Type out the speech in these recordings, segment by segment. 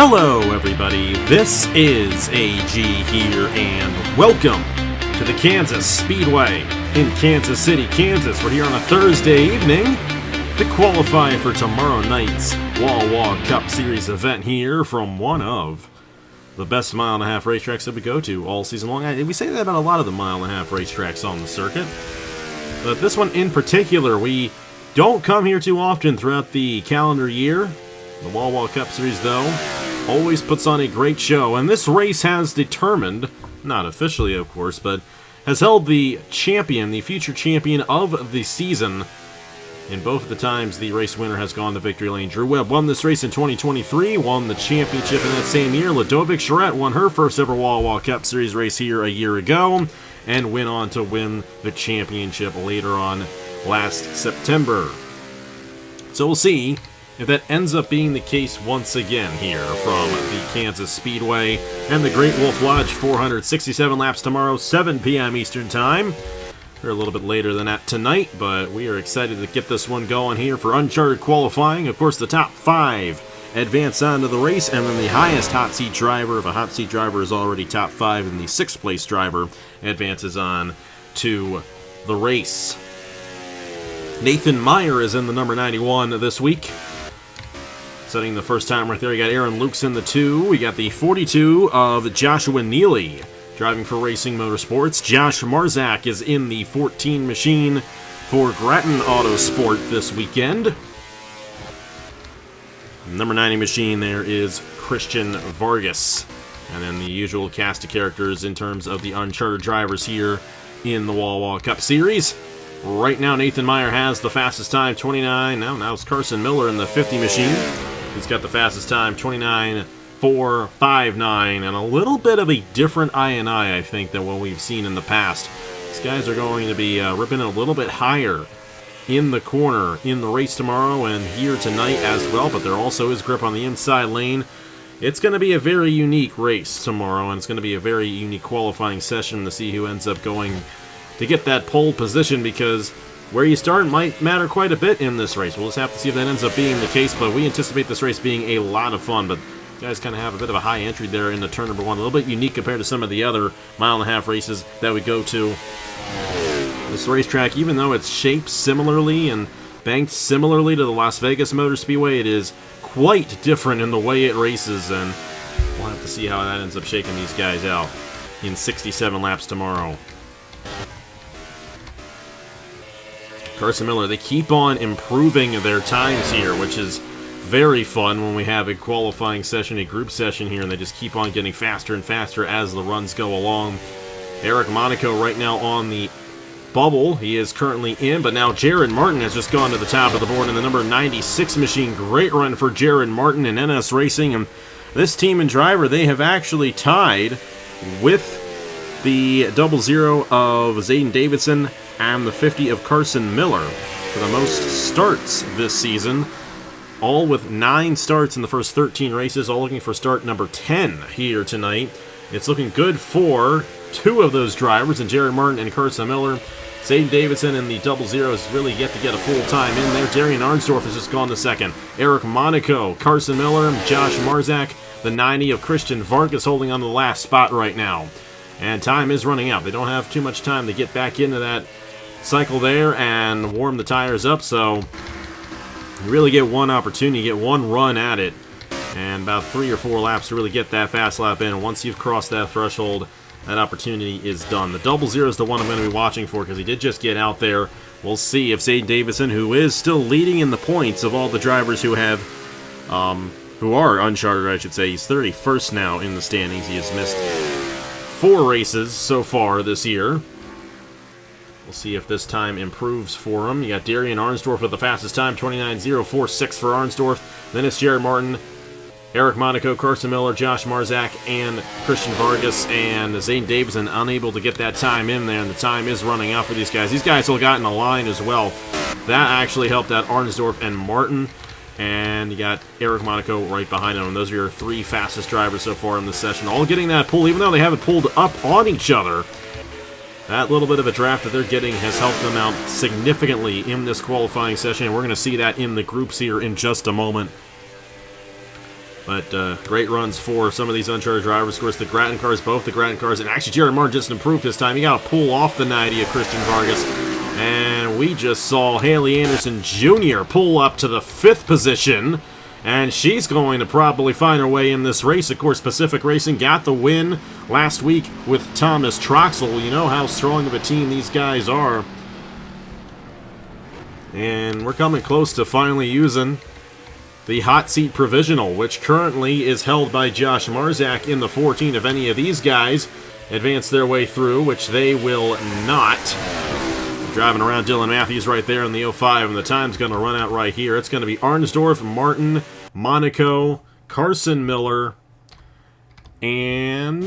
Hello everybody, this is AG here, and welcome to the Kansas Speedway in Kansas City, Kansas. We're here on a Thursday evening to qualify for tomorrow night's Wawa Cup Series event here from one of the best mile-and-a-half racetracks that we go to all season long. We say that about a lot of the mile-and-a-half racetracks on the circuit, but this one in particular, we don't come here too often throughout the calendar year. The Wawa Cup Series, though, always puts on a great show, and this race has determined, not officially of course, but has held the champion, the future champion of the season. In both of the times, the race winner has gone to victory lane. Drew Webb won this race in 2023, won the championship in that same year. Ladovic Charette won her first ever Wawa Cup Series race here a year ago, and went on to win the championship later on last September. So we'll see if that ends up being the case once again here from the Kansas Speedway and the Great Wolf Lodge. 467 laps tomorrow, 7 p.m. Eastern Time. We're a little bit later than that tonight, but we are excited to get this one going here for Uncharted qualifying. Of course, the top 5 advance on to the race, and then the highest hot seat driver, if a hot seat driver is already top 5, and the 6th place driver advances on to the race. Nathan Meyer is in the number 91 this week, setting the first time right there. You got Aaron Lukes in the 2. We got the 42 of Joshua Neely driving for Racing Motorsports. Josh Marzak is in the 14 machine for Grattan Autosport this weekend. Number 90 machine there is Christian Vargas. And then the usual cast of characters in terms of the Uncharted drivers here in the Wawa Cup Series. Right now, Nathan Meyer has the fastest time, 29. Now it's Carson Miller in the 50 machine. He's got the fastest time, 29.459, and a little bit of a different I think, than what we've seen in the past. These guys are going to be ripping a little bit higher in the corner in the race tomorrow and here tonight as well, but there also is grip on the inside lane. It's going to be a very unique race tomorrow, and it's going to be a very unique qualifying session to see who ends up going to get that pole position, because where you start might matter quite a bit in this race. We'll just have to see if that ends up being the case, but we anticipate this race being a lot of fun. But you guys kind of have a bit of a high entry there into turn number 1, a little bit unique compared to some of the other mile-and-a-half races that we go to. This racetrack, even though it's shaped similarly and banked similarly to the Las Vegas Motor Speedway, it is quite different in the way it races, and we'll have to see how that ends up shaking these guys out in 67 laps tomorrow. Carson Miller, they keep on improving their times here, which is very fun when we have a qualifying session, a group session here, and they just keep on getting faster and faster as the runs go along. Eric Monaco right now on the bubble. He is currently in, but now Jared Martin has just gone to the top of the board in the number 96 machine. Great run for Jared Martin and NS Racing, and this team and driver, they have actually tied with the 00 of Zayden Davidson and the 50 of Carson Miller for the most starts this season, all with 9 starts in the first 13 races, all looking for start number 10 here tonight. It's looking good for 2 of those drivers, and Jared Martin and Carson Miller. Zayden Davidson in the 00 has really yet to get a full time in there. Darian Arnsdorf has just gone to second. Eric Monaco, Carson Miller, Josh Marzak, the 90 of Christian Vargas holding on to the last spot right now. And time is running out. They don't have too much time to get back into that cycle there and warm the tires up, so you really get one opportunity, you get one run at it, and about 3 or 4 laps to really get that fast lap in. Once you've crossed that threshold, that opportunity is done. The 00 is the one I'm going to be watching for, because he did just get out there. We'll see if Zayden Davidson, who is still leading in the points of all the drivers who have who are uncharted, I should say. He's 31st now in the standings. He has missed 4 races so far this year. We'll see if this time improves for him. You got Darian Arnsdorf with the fastest time, 29.046 for Arnsdorf. Then it's Jared Martin, Eric Monaco, Carson Miller, Josh Marzak, and Christian Vargas, and Zayden Davidson unable to get that time in there, and the time is running out for these guys. These guys all got in a line as well. That actually helped out Arnsdorf and Martin, and you got Eric Monaco right behind them. And those are your 3 fastest drivers so far in this session, all getting that pull, even though they haven't pulled up on each other. That little bit of a draft that they're getting has helped them out significantly in this qualifying session, and we're going to see that in the groups here in just a moment. But great runs for some of these uncharted drivers. Of course, the Grattan cars, both the Grattan cars, and actually Jared Martin just improved this time. He got a pull off the 90 of Christian Vargas. And we just saw Haley Anderson Jr. pull up to the 5th position. And she's going to probably find her way in this race. Of course, Pacific Racing got the win last week with Thomas Troxel. You know how strong of a team these guys are. And we're coming close to finally using the hot seat provisional, which currently is held by Josh Marzak in the 14. If any of these guys advance their way through, which they will not. Driving around Dylan Matthews right there in the 05, and the time's going to run out right here. It's going to be Arnsdorf, Martin, Monaco, Carson Miller, and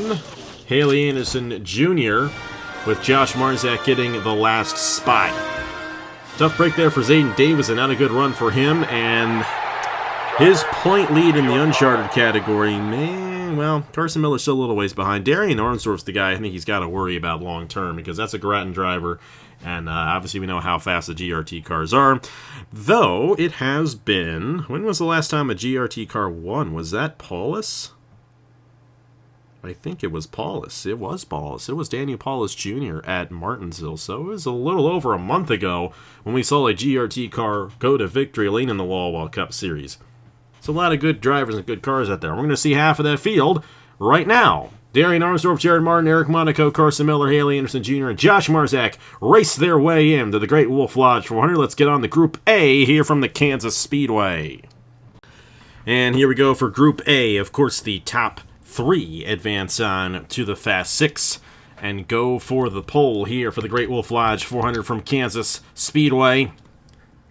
Haley Anderson Jr., with Josh Marzak getting the last spot. Tough break there for Zayden Davis, and not a good run for him, and his point lead in the Uncharted category, man, well, Carson Miller's still a little ways behind. Darian Arnsdorf's the guy I think he's got to worry about long term, because that's a Grattan driver, and obviously we know how fast the GRT cars are. Though, it has been, when was the last time a GRT car won? Was that Paulus? I think it was Paulus. It was Paulus. It was Daniel Paulus Jr. at Martinsville. So it was a little over a month ago when we saw a GRT car go to victory lane in the Wawa Cup Series. So a lot of good drivers and good cars out there. We're going to see half of that field right now. Darian Arnsdorf, Jared Martin, Eric Monaco, Carson Miller, Haley Anderson Jr., and Josh Marzak race their way into the Great Wolf Lodge 400. Let's get on to Group A here from the Kansas Speedway. And here we go for Group A. Of course, the top 3 advance on to the Fast 6 and go for the pole here for the Great Wolf Lodge 400 from Kansas Speedway.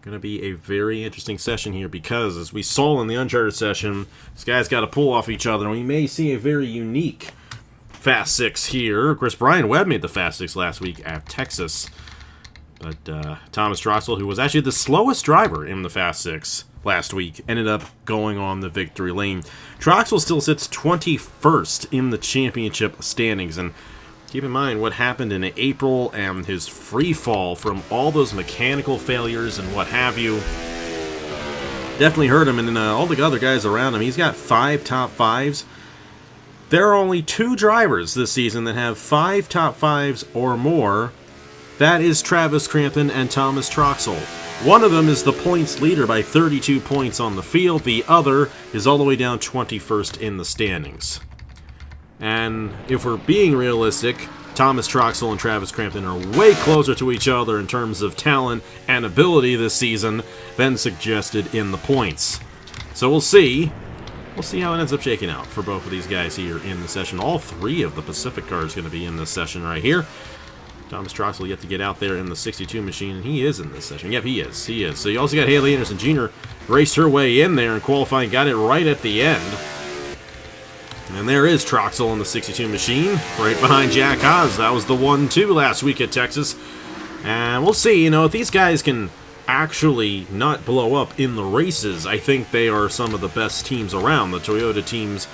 Going to be a very interesting session here because, as we saw in the Uncharted session, these guys got to pull off each other, and we may see a very unique Fast 6 here. Of course, Brian Webb made the Fast 6 last week at Texas, but Thomas Troxel, who was actually the slowest driver in the Fast 6 last week, ended up going on the victory lane. Troxel still sits 21st in the championship standings, and keep in mind what happened in April and his free fall from all those mechanical failures and what have you. Definitely hurt him, and all the other guys around him. He's got 5 top 5s. There are only 2 drivers this season that have 5 top 5s or more. That is Travis Crampton and Thomas Troxel. One of them is the points leader by 32 points on the field. The other is all the way down 21st in the standings. And if we're being realistic, Thomas Troxel and Travis Crampton are way closer to each other in terms of talent and ability this season than suggested in the points. So we'll see. We'll see how it ends up shaking out for both of these guys here in the session. All 3 of the Pacific cars going to be in this session right here. Thomas Troxel yet to get out there in the 62 machine, and he is in this session. Yep, he is. He is. So you also got Haley Anderson Jr. raced her way in there in qualifying, got it right at the end. And there is Troxel in the 62 machine, right behind Jack Haas. That was the 1-2 last week at Texas. And we'll see, you know, if these guys can actually not blow up in the races, I think they are some of the best teams around. The Toyota teams,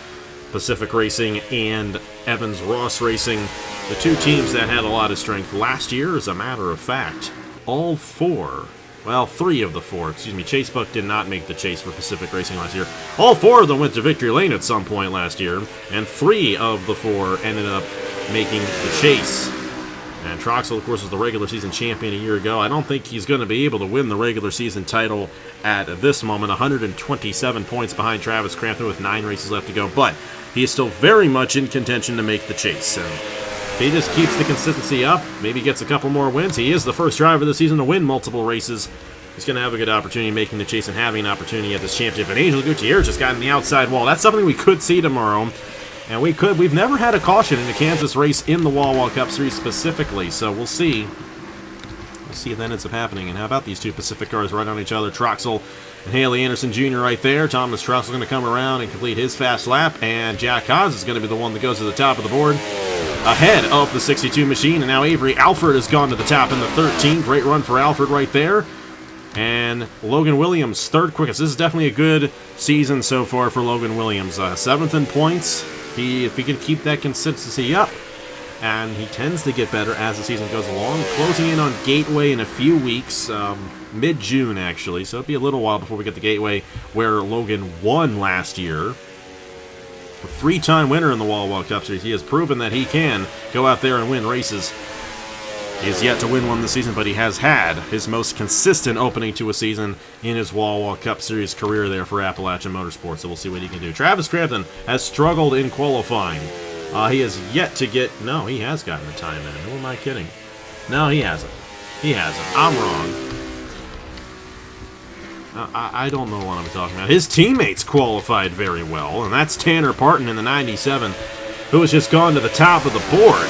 Pacific Racing and Evans Ross Racing, the 2 teams that had a lot of strength last year, as a matter of fact. All 4, well, 3 of the 4, excuse me, Chase Buck did not make the chase for Pacific Racing last year. All 4 of them went to victory lane at some point last year, and 3 of the 4 ended up making the chase. And Troxel, of course, was the regular season champion a year ago. I don't think he's going to be able to win the regular season title at this moment. 127 points behind Travis Crampton with 9 races left to go, but he is still very much in contention to make the chase. And if he just keeps the consistency up, maybe gets a couple more wins. He is the first driver this season to win multiple races. He's going to have a good opportunity making the chase and having an opportunity at this championship. And Angel Gutierrez just got in the outside wall. That's something we could see tomorrow. And we've never had a caution in a Kansas race in the Wawa Cup Series specifically, so we'll see. We'll see if that ends up happening. And how about these 2 Pacific cars right on each other? Troxel and Haley Anderson Jr. right there. Thomas Troxel going to come around and complete his fast lap, and Jack Haas is going to be the one that goes to the top of the board ahead of the 62 machine. And now Avery Alford has gone to the top in the 13. Great run for Alford right there. And Logan Williams, 3rd quickest. This is definitely a good season so far for Logan Williams. 7th in points. If he can keep that consistency up, and he tends to get better as the season goes along, closing in on Gateway in a few weeks, mid-June actually, so it'll be a little while before we get the Gateway where Logan won last year. A 3-time winner in the Wawa Cup Series. He has proven that he can go out there and win races. He has yet to win one this season, but he has had his most consistent opening to a season in his Wawa Cup Series career there for Appalachian Motorsports, so we'll see what he can do. Travis Crampton has struggled in qualifying. He has yet to get... No, he has gotten the time in. Who am I kidding? No, he hasn't. He hasn't. I'm wrong. I don't know what I'm talking about. His teammates qualified very well, and that's Tanner Parton in the 97, who has just gone to the top of the board.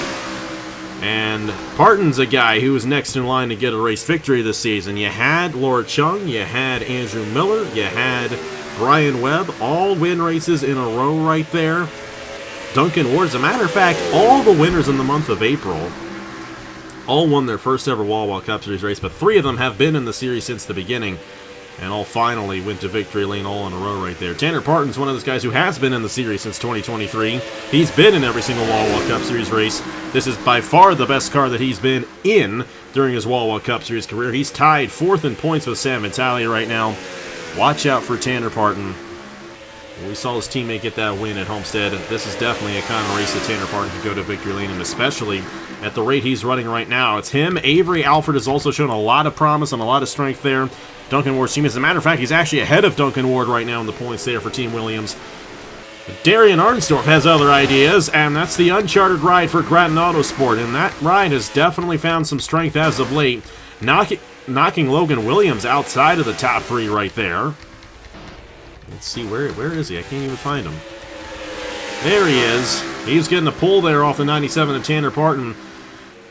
And Parton's a guy who was next in line to get a race victory this season. You had Laura Chung, you had Andrew Miller, you had Brian Webb, all win races in a row right there. Duncan Ward, as a matter of fact, all the winners in the month of April all won their first ever Wawa Cup Series race, but 3 of them have been in the series since the beginning, and all finally went to victory lane all in a row right there. Tanner Parton's one of those guys who has been in the series since 2023. He's been in every single Wawa Cup Series race. This is by far the best car that he's been in during his Wawa Cup Series career. He's tied 4th in points with Sam Vitalia right now. Watch out for Tanner Parton. We saw his teammate get that win at Homestead. This is definitely a kind of race that Tanner Parton could go to victory lane, and especially at the rate he's running right now. It's him. Avery Alford has also shown a lot of promise and a lot of strength there. Duncan Ward's team, as a matter of fact, he's actually ahead of Duncan Ward right now in the points there for Team Williams. But Darian Arnsdorf has other ideas, and that's the uncharted ride for Grattan Autosport, and that ride has definitely found some strength as of late, knocking Logan Williams outside of the top 3 right there. Let's see, where is he? I can't even find him. There he is. He's getting a pull there off the 97 of Tanner Parton.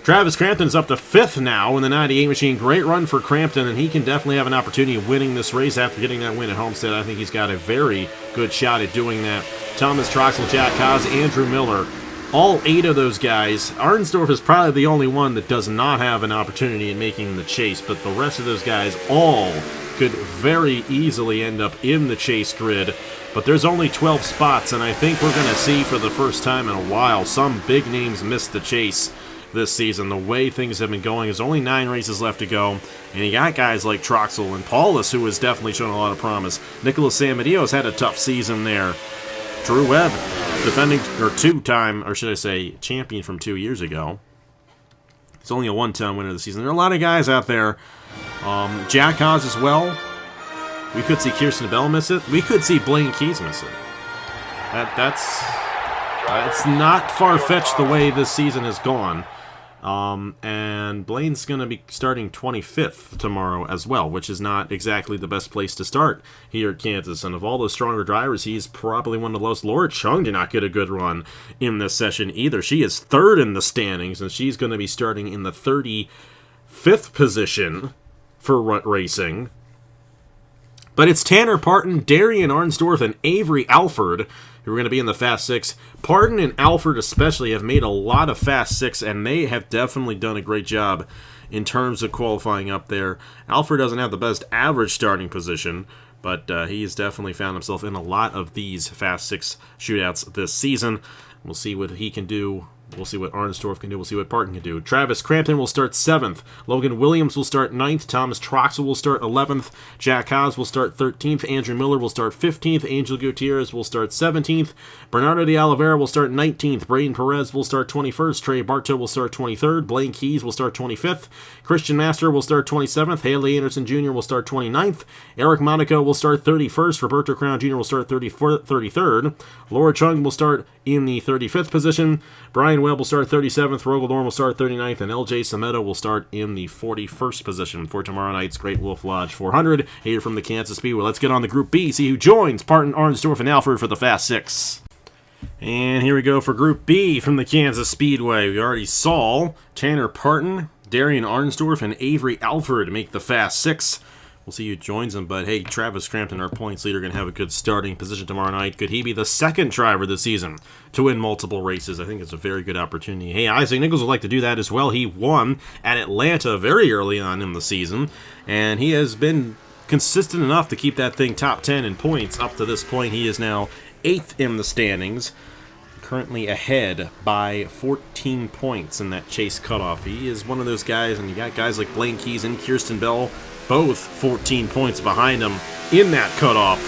Travis Crampton's up to 5th now in the 98 machine. Great run for Crampton, and he can definitely have an opportunity of winning this race after getting that win at Homestead. I think he's got a very good shot at doing that. Thomas Troxel, Jack Haas, Andrew Miller, all 8 of those guys. Arnsdorf is probably the only one that does not have an opportunity in making the chase, but the rest of those guys all could very easily end up in the chase grid. But there's only 12 spots, and I think we're going to see for the first time in a while some big names miss the chase this season. The way things have been going, there's only 9 races left to go, and you got guys like Troxel and Paulus, who has definitely shown a lot of promise. Nicholas Samadillo has had a tough season there. Drew Webb, defending, or 2-time, or should I say, champion from 2 years ago. He's only a 1-time winner this season. There are a lot of guys out there. Jack Haas as well. We could see Kirsten Bell miss it. We could see Blaine Keys miss it. That's not far-fetched the way this season has gone. And Blaine's going to be starting 25th tomorrow as well, which is not exactly the best place to start here at Kansas. And of all the stronger drivers, he's probably one of the lowest. Laura Chung did not get a good run in this session either. She is 3rd in the standings, and she's going to be starting in the 35th position for rut racing. But it's Tanner Parton, Darian Arnsdorf, and Avery Alford who are going to be in the Fast 6. Parton and Alford especially have made a lot of Fast 6, and they have definitely done a great job in terms of qualifying up there. Alford doesn't have the best average starting position, but he has definitely found himself in a lot of these Fast 6 shootouts this season. We'll see what he can do. We'll see what Arnsdorf can do. We'll see what Parton can do. Travis Crampton will start 7th. Logan Williams will start 9th. Thomas Troxel will start 11th. Jack Haas will start 13th. Andrew Miller will start 15th. Angel Gutierrez will start 17th. Bernardo de Oliveira will start 19th. Braden Perez will start 21st. Trey Bartow will start 23rd. Blaine Keys will start 25th. Christian Master will start 27th. Haley Anderson Jr. will start 29th. Eric Monaco will start 31st. Roberto Crown Jr. will start 33rd. Laura Chung will start in the 35th position. Brian Webb will start 37th, Rogel Dorn will start 39th, and LJ Sameto will start in the 41st position for tomorrow night's Great Wolf Lodge 400 here from the Kansas Speedway. Let's get on the Group B, see who joins Parton, Arnsdorf, and Alford for the Fast 6. And here we go for Group B from the Kansas Speedway. We already saw Tanner Parton, Darian Arnsdorf, and Avery Alford make the Fast 6. We'll see who joins them, but hey, Travis Crampton, our points leader, going to have a good starting position tomorrow night. Could he be the second driver this season to win multiple races? I think it's a very good opportunity. Hey, Isaac Nichols would like to do that as well. He won at Atlanta very early on in the season, and he has been consistent enough to keep that thing top 10 in points up to this point. He is now 8th in the standings, currently ahead by 14 points in that chase cutoff. He is one of those guys, and you got guys like Blaine Keys and Kirsten Bell, both 14 points behind him in that cutoff.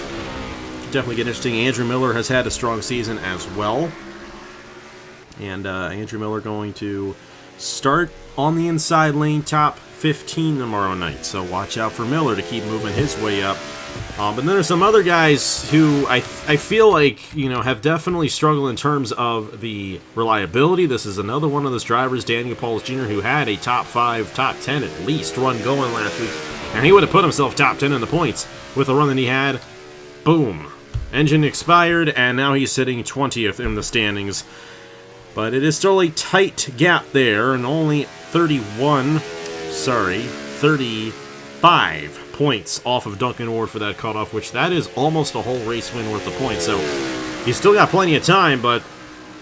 definitely get interesting. Andrew Miller has had a strong season as well. And Andrew Miller going to start on the inside lane, top 15 tomorrow night. So watch out for Miller to keep moving his way up. But then there's some other guys who I feel like, have definitely struggled in terms of the reliability. This is another one of those drivers, Daniel Paulus Jr., who had a top 5, top 10 at least run going last week. And he would have put himself top 10 in the points with the run that he had. Boom. Engine expired, and now he's sitting 20th in the standings. But it is still a tight gap there, and only 35 points off of Duncan Ward for that cutoff, which that is almost a whole race win worth of points. So he's still got plenty of time, but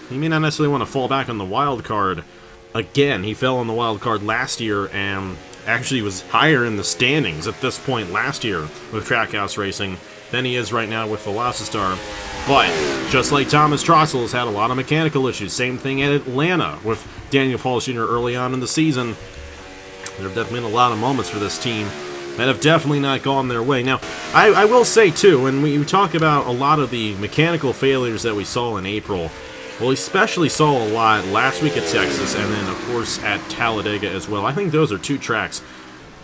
he may not necessarily want to fall back on the wild card. Again, he fell on the wild card last year and actually was higher in the standings at this point last year with Trackhouse Racing than he is right now with Velocity. But just like Thomas Troxel has had a lot of mechanical issues, same thing at Atlanta with Daniel Paulus Jr. early on in the season. There have definitely been a lot of moments for this team that have definitely not gone their way. Now, I will say, too, when we talk about a lot of the mechanical failures that we saw in April, well, we especially saw a lot last week at Texas and then, of course, at Talladega as well. I think those are two tracks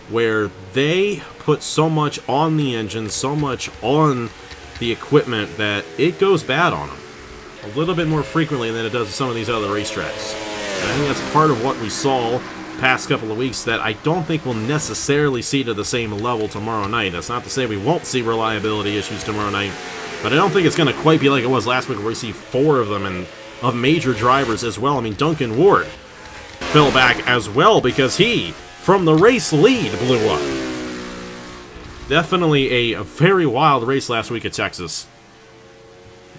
where they put so much on the engine, so much on the equipment that it goes bad on them a little bit more frequently than it does at some of these other racetracks. And I think that's part of what we saw past couple of weeks that I don't think we'll necessarily see to the same level tomorrow night. That's not to say we won't see reliability issues tomorrow night, but I don't think it's going to quite be like it was last week where we see 4 of them and of major drivers as well. I mean, Duncan Ward fell back as well because he, from the race lead, blew up. Definitely a very wild race last week at Texas.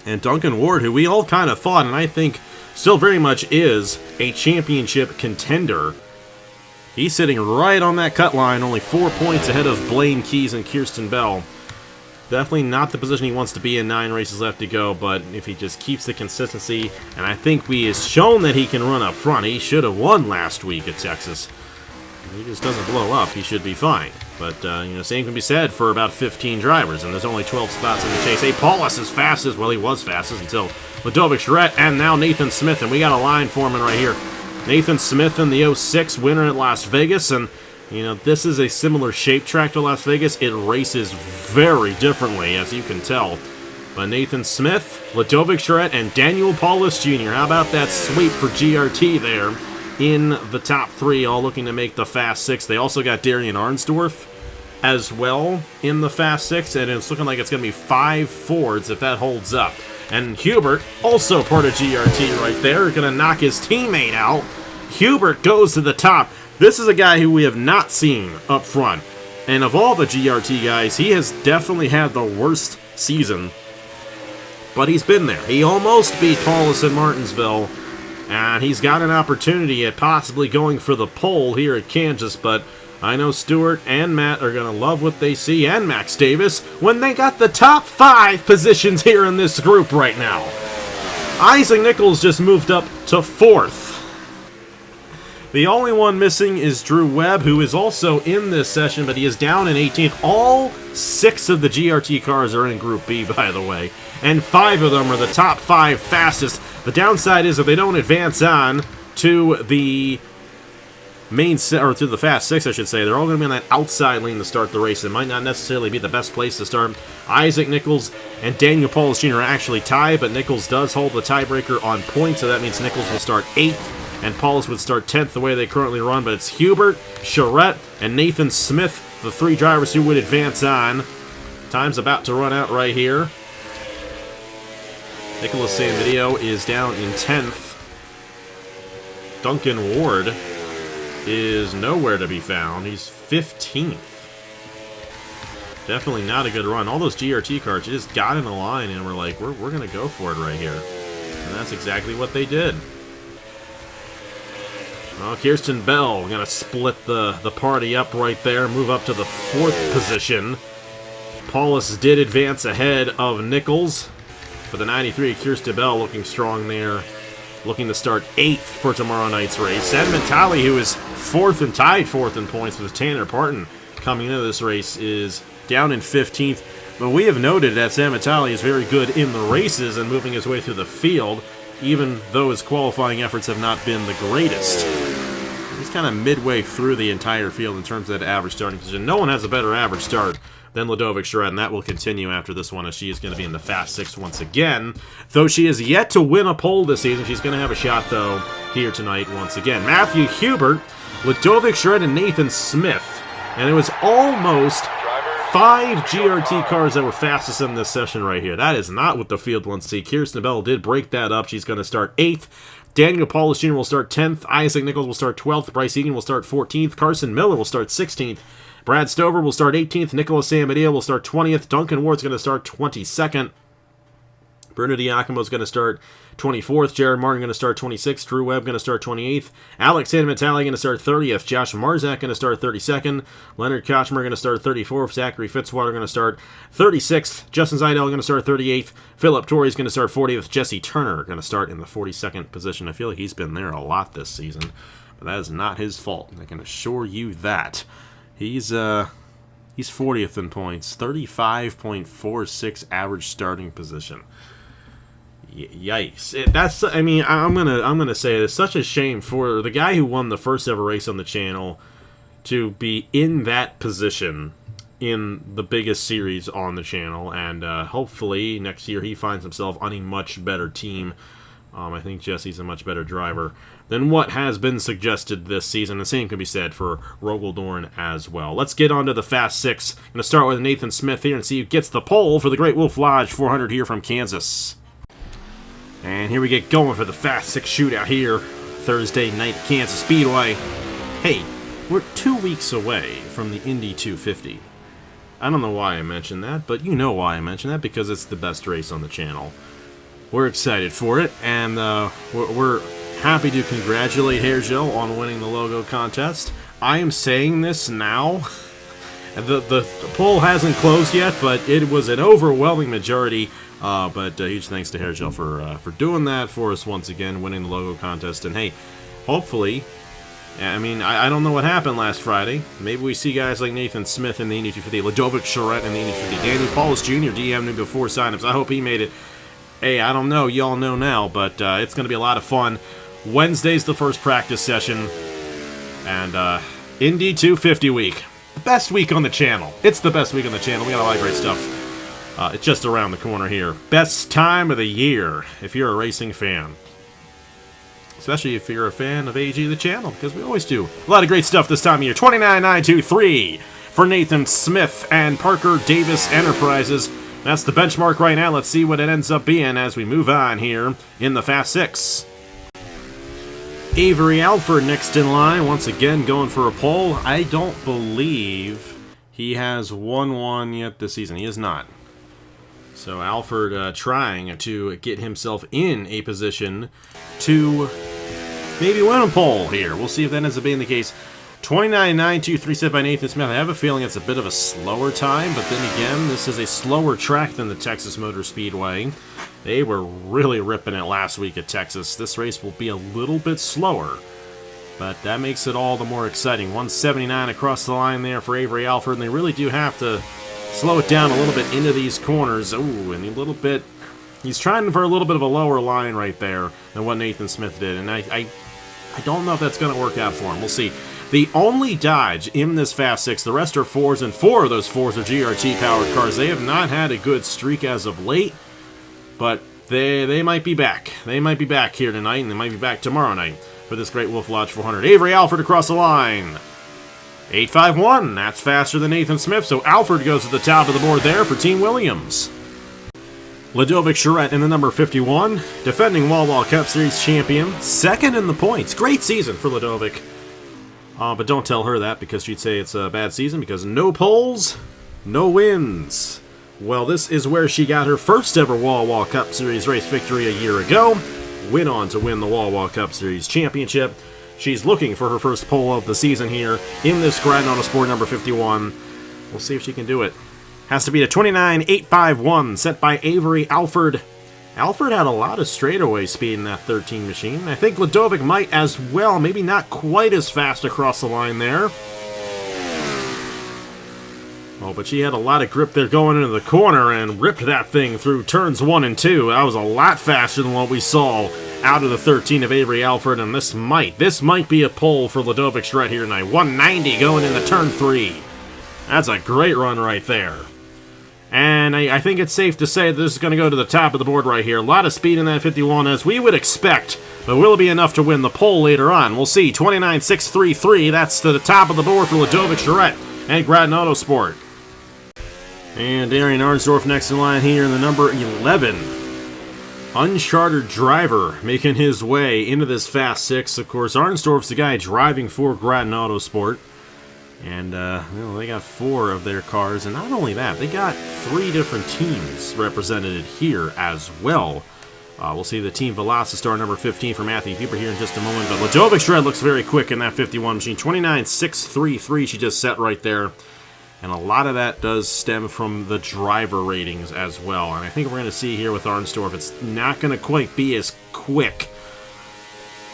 And Duncan Ward, who we all kind of thought, and I think still very much is, a championship contender, he's sitting right on that cut line, only 4 points ahead of Blaine Keys and Kirsten Bell. Definitely not the position he wants to be in, 9 races left to go, but if he just keeps the consistency, and I think we has shown that he can run up front. He should have won last week at Texas. If he just doesn't blow up, he should be fine. But, same can be said for about 15 drivers, and there's only 12 spots in the chase. Hey, Paulus is fastest. Well, he was fastest until Ladovic Charette, and now Nathan Smith, and we got a line foreman right here. Nathan Smith in the 06 winner at Las Vegas, and this is a similar shape track to Las Vegas. It races very differently, as you can tell. But Nathan Smith, Ladovic Charette, and Daniel Paulus Jr. How about that sweep for GRT there in the top 3, all looking to make the Fast 6. They also got Darian Arnsdorf as well in the Fast 6, and it's looking like it's going to be 5 Fords if that holds up. And Hubert, also part of GRT right there, going to knock his teammate out. Hubert goes to the top. This is a guy who we have not seen up front. And of all the GRT guys, he has definitely had the worst season. But he's been there. He almost beat Paulus in Martinsville. And he's got an opportunity at possibly going for the pole here at Kansas. But I know Stewart and Matt are going to love what they see, and Max Davis, when they got the top 5 positions here in this group right now. Isaac Nichols just moved up to 4th. The only one missing is Drew Webb, who is also in this session, but he is down in 18th. All 6 of the GRT cars are in Group B, by the way, and 5 of them are the top 5 fastest. The downside is if they don't advance on to the or to the Fast 6, I should say, they're all going to be on that outside lane to start the race. It might not necessarily be the best place to start. Isaac Nichols and Daniel Paulus Jr. are actually tied, but Nichols does hold the tiebreaker on points, so that means Nichols will start 8th. And Paulus would start 10th the way they currently run, but it's Hubert, Charette, and Nathan Smith, the 3 drivers who would advance on. Time's about to run out right here. Nicholas Sanvideo is down in 10th. Duncan Ward is nowhere to be found. He's 15th. Definitely not a good run. All those GRT cars just got in a line and we're like, we're going to go for it right here. And that's exactly what they did. Well, Kirsten Bell going to split the party up right there, move up to the 4th position. Paulus did advance ahead of Nichols. For the 93, Kirsten Bell looking strong there, looking to start 8th for tomorrow night's race. Ed Mentali, who is 4th and tied 4th in points with Tanner Parton coming into this race, is down in 15th. But we have noted that Sam Vitale is very good in the races and moving his way through the field, even though his qualifying efforts have not been the greatest. He's kind of midway through the entire field in terms of that average starting position. No one has a better average start than Ludovic Charette, and that will continue after this one, as she is going to be in the Fast Six once again. Though she is yet to win a pole this season, she's going to have a shot, though, here tonight once again. Matthew Hubert, Ludovic Charette, and Nathan Smith. And it was almost 5 GRT cars that were fastest in this session right here. That is not what the field wants to see. Kirsten Bell did break that up. She's going to start 8th. Daniel Paulus Jr. will start 10th. Isaac Nichols will start 12th. Bryce Egan will start 14th. Carson Miller will start 16th. Brad Stover will start 18th. Nicholas Samadea will start 20th. Duncan Ward's going to start 22nd. Bruno Diacomo is going to start 24th. Jared Martin going to start 26th. Drew Webb going to start 28th. Alex Sandomatali going to start 30th. Josh Marzak going to start 32nd. Leonard Kochmer going to start 34th. Zachary Fitzwater going to start 36th. Justin Zeidel going to start 38th. Philip Torrey is going to start 40th. Jesse Turner going to start in the 42nd position. I feel like he's been there a lot this season, but that is not his fault. I can assure you that. He's 40th in points, 35.46 average starting position. Yikes! I'm gonna say it's such a shame for the guy who won the first ever race on the channel to be in that position in the biggest series on the channel, and hopefully next year he finds himself on a much better team. I think Jesse's a much better driver than what has been suggested this season. The same can be said for Rogel-Dorn as well. Let's get on to the Fast Six. I'm going to start with Nathan Smith here and see who gets the pole for the Great Wolf Lodge 400 here from Kansas. And here we get going for the Fast Six shootout here, Thursday night, Kansas Speedway. Hey, we're 2 weeks away from the Indy 250. I don't know why I mentioned that, but you know why I mentioned that, because it's the best race on the channel. We're excited for it, and we're happy to congratulate Hair Gel on winning the logo contest. I am saying this now. The poll hasn't closed yet, but it was an overwhelming majority. But huge thanks to Hair Gel for doing that for us once again, winning the logo contest. And hey, hopefully, I don't know what happened last Friday. Maybe we see guys like Nathan Smith in the Indy 250, Ludovic Charette in the Indy 250, Daniel Paulus Jr. DM'd me before signups. I hope he made it. Hey, I don't know. Y'all know now, but it's going to be a lot of fun. Wednesday's the first practice session, and Indy 250 week. The best week on the channel. It's the best week on the channel. We got a lot of great stuff. It's just around the corner here. Best time of the year if you're a racing fan. Especially if you're a fan of AG the channel, because we always do. A lot of great stuff this time of year. 29923 for Nathan Smith and Parker Davis Enterprises. That's the benchmark right now. Let's see what it ends up being as we move on here in the Fast Six. Avery Alford next in line, once again going for a pole. I don't believe he has won one yet this season. He is not. So Alford trying to get himself in a position to maybe win a pole here. We'll see if that ends up being the case. 29.923 set by Nathan Smith. I have a feeling it's a bit of a slower time, but then again, this is a slower track than the Texas Motor Speedway. They were really ripping it last week at Texas. This race will be a little bit slower, but that makes it all the more exciting. 179 across the line there for Avery Alford, and they really do have to slow it down a little bit into these corners. Ooh, and a little bit... He's trying for a little bit of a lower line right there than what Nathan Smith did, and I don't know if that's going to work out for him. We'll see. The only Dodge in this Fast Six, the rest are 4s, and 4 of those 4s are GRT-powered cars. They have not had a good streak as of late, but they might be back. They might be back here tonight, and they might be back tomorrow night for this Great Wolf Lodge 400. Avery Alford across the line. 851, that's faster than Nathan Smith, so Alford goes to the top of the board there for Team Williams. Ludovic Charette in the number 51, defending Wawa Cup Series champion, second in the points. Great season for Ludovic. But don't tell her that, because she'd say it's a bad season, because no poles, no wins. Well, this is where she got her first ever Wawa Cup Series race victory a year ago. Went on to win the Wawa Cup Series championship. She's looking for her first pole of the season here in this Grand Autosport number 51. We'll see if she can do it. Has to be a 29.851 set by Avery Alford. Alford had a lot of straightaway speed in that 13 machine. I think Ludovic might as well, maybe not quite as fast across the line there. Oh, but she had a lot of grip there going into the corner and ripped that thing through turns 1 and 2. That was a lot faster than what we saw out of the 13 of Avery Alford, and this might be a pole for Ludovic Charette here tonight. 190 going into turn 3. That's a great run right there. And I think it's safe to say that this is going to go to the top of the board right here. A lot of speed in that 51, as we would expect, but will it be enough to win the pole later on? We'll see. 29.633, that's to the top of the board for Ludovic Charette and Grattan Autosport. And Darian Arnsdorf next in line here in the number 11. Uncharted driver making his way into this Fast 6. Of course, Arnsdorf's the guy driving for Grattan Autosport. And, they got 4 of their cars. And not only that, they got 3 different teams represented here as well. We'll see the Team Velocity number 15 for Matthew Huber here in just a moment. But Ludovic Charette looks very quick in that 51 machine. 29.633 she just set right there. And a lot of that does stem from the driver ratings as well. And I think we're going to see here with Arnsdorf, it's not going to quite be as quick.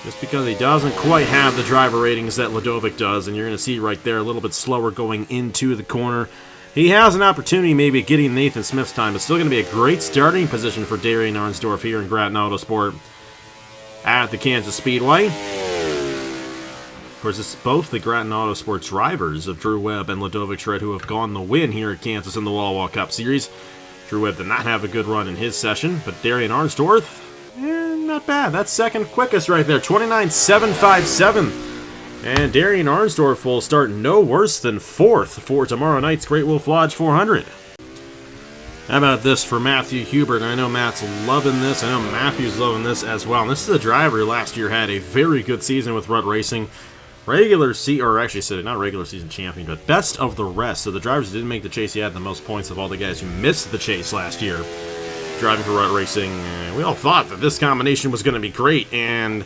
Just because he doesn't quite have the driver ratings that Ludovic does. And you're going to see right there a little bit slower going into the corner. He has an opportunity maybe getting Nathan Smith's time. It's still going to be a great starting position for Darian Arnsdorf here in Grattan Autosport at the Kansas Speedway. Of course, it's both the Grattan Autosport drivers of Drew Webb and Ludovic Charette who have gone the win here at Kansas in the Wawa Cup Series. Drew Webb did not have a good run in his session, but Darian Arnsdorf, not bad. That's second quickest right there, 29.757. And Darian Arnsdorf will start no worse than 4th for tomorrow night's Great Wolf Lodge 400. How about this for Matthew Hubert? I know Matt's loving this. I know Matthew's loving this as well. And this is a driver who last year had a very good season with Rut Racing. Not regular season champion, but best of the rest. So the drivers that didn't make the chase, he had the most points of all the guys who missed the chase last year. Driving for Rut Racing, we all thought that this combination was going to be great, and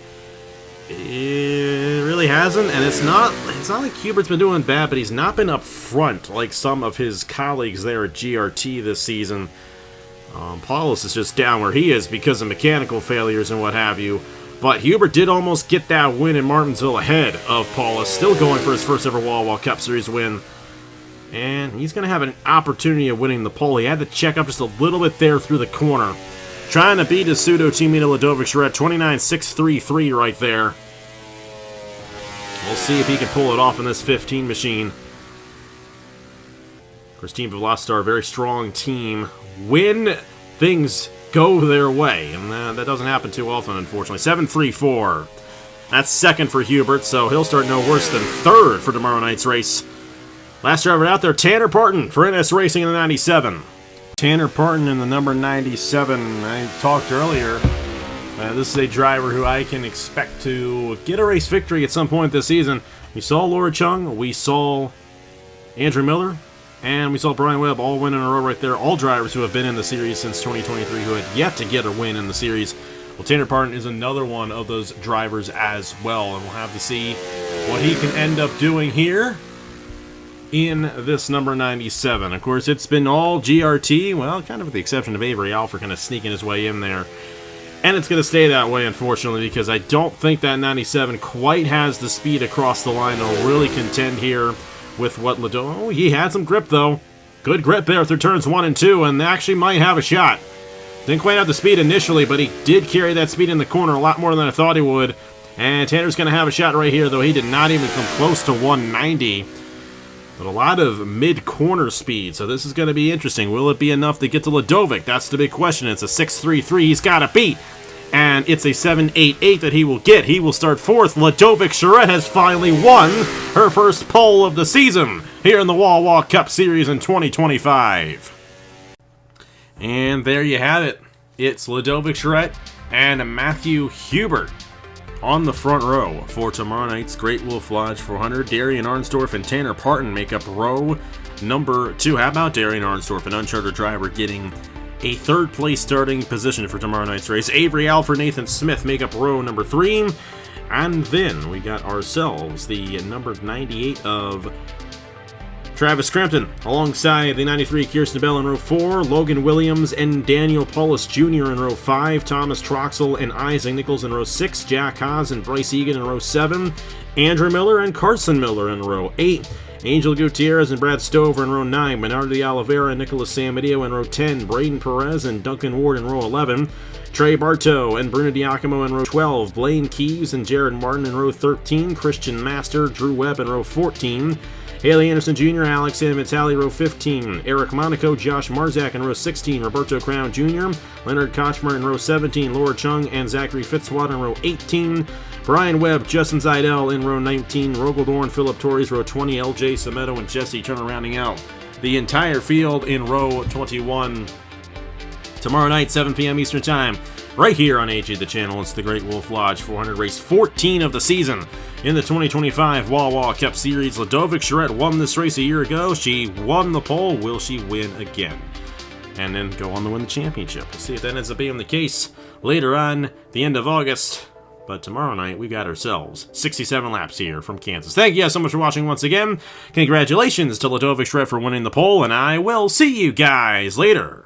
it really hasn't. And it's not like Hubert's been doing bad, but he's not been up front like some of his colleagues there at GRT this season. Paulus is just down where he is because of mechanical failures and what have you. But Hubert did almost get that win in Martinsville ahead of Paulus, still going for his first ever Wawa Cup Series win. And he's going to have an opportunity of winning the pole. He had to check up just a little bit there through the corner. Trying to beat his pseudo-teammate Ludovic Charette, 29.633 right there. We'll see if he can pull it off in this 15 machine. Of course, Team Velocitar, a very strong team. When things go their way, and that doesn't happen too often, unfortunately. 7.34. That's second for Hubert, so he'll start no worse than 3rd for tomorrow night's race. Last driver out there, Tanner Parton for NS Racing in the 97. Tanner Parton in the number 97. I talked earlier. This is a driver who I can expect to get a race victory at some point this season. We saw Laura Chung, we saw Andrew Miller, and we saw Brian Webb all win in a row right there. All drivers who have been in the series since 2023 who had yet to get a win in the series. Well, Tanner Parton is another one of those drivers as well, and we'll have to see what he can end up doing here in this number 97. Of course, it's been all GRT, well, kind of with the exception of Avery Alford kind of sneaking his way in there. And it's going to stay that way, unfortunately, because I don't think that 97 quite has the speed across the line to really contend here with what Oh, he had some grip, though. Good grip there through turns 1 and 2, and actually might have a shot. Didn't quite have the speed initially, but he did carry that speed in the corner a lot more than I thought he would. And Tanner's going to have a shot right here, though he did not even come close to 190. But a lot of mid-corner speed, so this is going to be interesting. Will it be enough to get to Ludovic? That's the big question. It's a 6.33 he's got to beat. And it's a 7.88 that he will get. He will start 4th. Ludovic Charette has finally won her first pole of the season here in the Wawa Cup Series in 2025. And there you have it. It's Ludovic Charette and Matthew Hubert on the front row for tomorrow night's Great Wolf Lodge 400. Darian Arnsdorf and Tanner Parton make up row number 2. How about Darian Arnsdorf, an uncharted driver, getting a 3rd place starting position for tomorrow night's race? Avery Alford, Nathan Smith make up row number 3. And then we got ourselves the number 98 of Travis Crampton, alongside the 93 Kirsten Bell in row 4, Logan Williams and Daniel Paulus Jr. in row 5, Thomas Troxel and Isaac Nichols in row 6, Jack Haas and Bryce Egan in row 7, Andrew Miller and Carson Miller in row 8, Angel Gutierrez and Brad Stover in row 9, Bernardo de Oliveira and Nicolas Samadio in row 10, Braden Perez and Duncan Ward in row 11, Trey Bartow and Bruno Diacomo in row 12, Blaine Keeves and Jared Martin in row 13, Christian Master, Drew Webb in row 14, Haley Anderson Jr., Alex Vitale, row 15, Eric Monaco, Josh Marzak in row 16, Roberto Crown Jr., Leonard Kochmer in row 17, Laura Chung and Zachary Fitzwater in row 18, Brian Webb, Justin Zidell in row 19, Rogaldorn, Philip Torres, row 20, LJ Sameto and Jesse Turner rounding out the entire field in row 21. Tomorrow night, 7 p.m. Eastern Time, right here on AG the Channel. It's the Great Wolf Lodge 400 race 14 of the season in the 2025 Wawa Cup Series. Ludovic Charette won this race a year ago. She won the pole. Will she win again? And then go on to win the championship. We'll see if that ends up being the case later on, the end of August. But tomorrow night, we've got ourselves 67 laps here from Kansas. Thank you guys so much for watching once again. Congratulations to Ludovic Charette for winning the pole, and I will see you guys later.